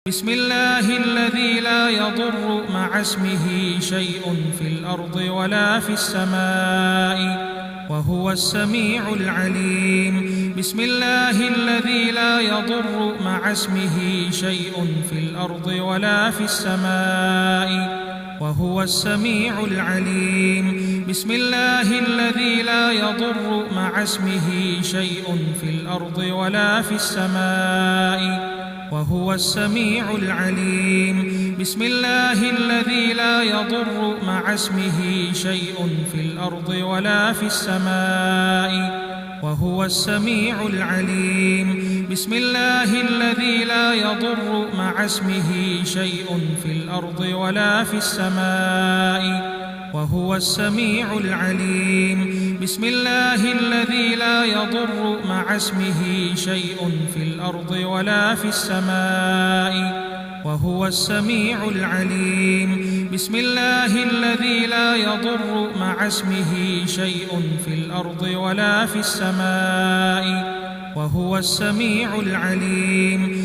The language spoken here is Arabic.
بسم الله الذي لا يضر مع اسمه شيء في الأرض ولا في السماء وهو السميع العليم. بسم الله الذي لا يضر مع اسمه شيء في الأرض ولا في السماء وهو السميع العليم. بسم الله الذي لا يضر مع اسمه شيء في الأرض ولا في السماء وهو السميع العليم. بسم الله الذي لا يضر مع اسمه شيء في الأرض ولا في السماء وهو السميع العليم. بسم الله الذي لا يضر مع اسمه شيء في الأرض ولا في السماء وهو السميع العليم. بسم الله الذي لا يضر مع اسمه شيء في الأرض ولا في السماء وهو السميع العليم. بسم الله الذي لا يضر مع اسمه شيء في الأرض ولا في السماء وهو السميع العليم.